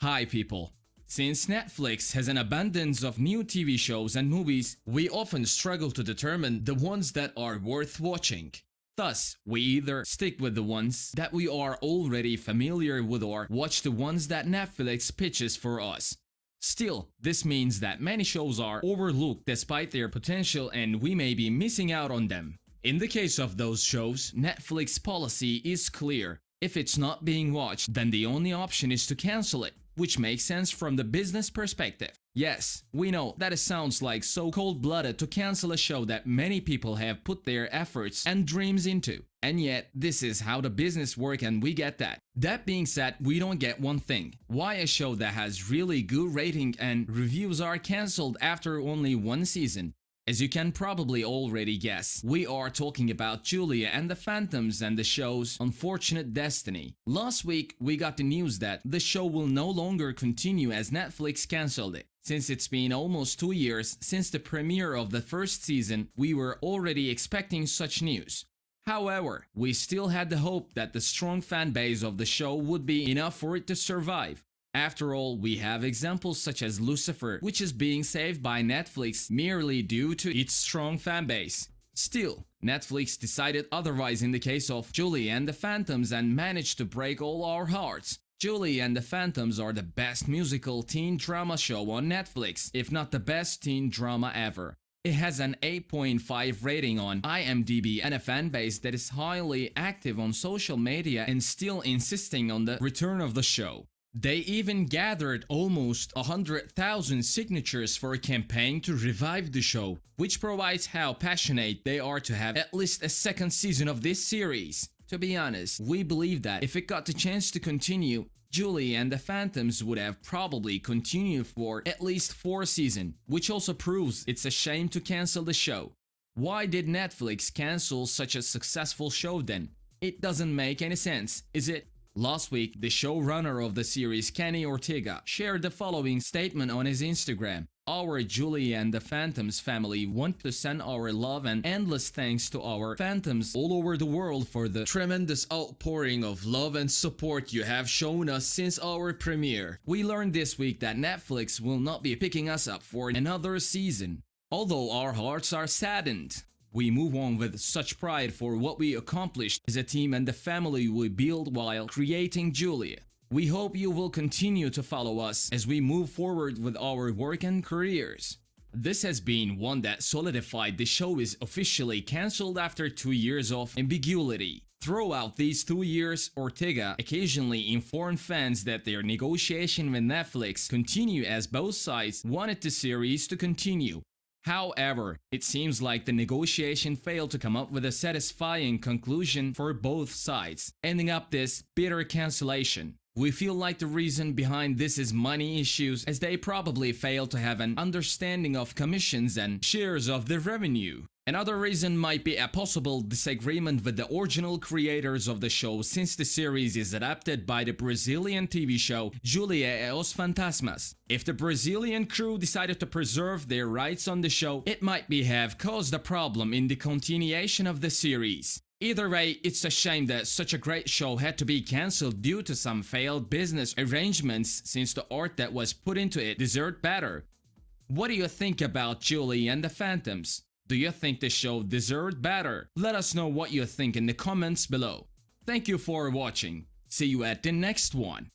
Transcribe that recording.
Hi people. Since Netflix has an abundance of new TV shows and movies, we often struggle to determine the ones that are worth watching. Thus, we either stick with the ones that we are already familiar with or watch the ones that Netflix pitches for us. Still, this means that many shows are overlooked despite their potential and we may be missing out on them. In the case of those shows, Netflix policy is clear. If it's not being watched, then the only option is to cancel it, which makes sense from the business perspective. Yes, we know that it sounds like so cold-blooded to cancel a show that many people have put their efforts and dreams into. And yet, this is how the business works and we get that. That being said, we don't get one thing. Why a show that has really good rating and reviews are cancelled after only one season? As you can probably already guess, we are talking about Julia and the Phantoms and the show's unfortunate destiny. Last week, we got the news that the show will no longer continue as Netflix cancelled it. Since it's been almost 2 years since the premiere of the first season, we were already expecting such news. However, we still had the hope that the strong fan base of the show would be enough for it to survive. After all, we have examples such as Lucifer, which is being saved by Netflix merely due to its strong fanbase. Still, Netflix decided otherwise in the case of Julie and the Phantoms and managed to break all our hearts. Julie and the Phantoms are the best musical teen drama show on Netflix, if not the best teen drama ever. It has an 8.5 rating on IMDb and a fanbase that is highly active on social media and still insisting on the return of the show. They even gathered almost 100,000 signatures for a campaign to revive the show, which provides how passionate they are to have at least a second season of this series. To be honest, we believe that if it got the chance to continue, Julie and the Phantoms would have probably continued for at least 4 seasons, which also proves it's a shame to cancel the show. Why did Netflix cancel such a successful show then? It doesn't make any sense, is it? Last week, the showrunner of the series, Kenny Ortega, shared the following statement on his Instagram. Our Julie and the Phantoms family want to send our love and endless thanks to our Phantoms all over the world for the tremendous outpouring of love and support you have shown us since our premiere. We learned this week that Netflix will not be picking us up for another season. Although our hearts are saddened, we move on with such pride for what we accomplished as a team and the family we built while creating Julia. We hope you will continue to follow us as we move forward with our work and careers. This has been one that solidified the show is officially cancelled after 2 years of ambiguity. Throughout these 2 years, Ortega occasionally informed fans that their negotiation with Netflix continue as both sides wanted the series to continue. However, it seems like the negotiation failed to come up with a satisfying conclusion for both sides, ending up this bitter cancellation. We feel like the reason behind this is money issues, as they probably failed to have an understanding of commissions and shares of the revenue. Another reason might be a possible disagreement with the original creators of the show, since the series is adapted by the Brazilian TV show Julia e os Fantasmas. If the Brazilian crew decided to preserve their rights on the show, it might have caused a problem in the continuation of the series. Either way, it's a shame that such a great show had to be cancelled due to some failed business arrangements, since the art that was put into it deserved better. What do you think about Julie and the Phantoms? Do you think the show deserved better? Let us know what you think in the comments below. Thank you for watching. See you at the next one.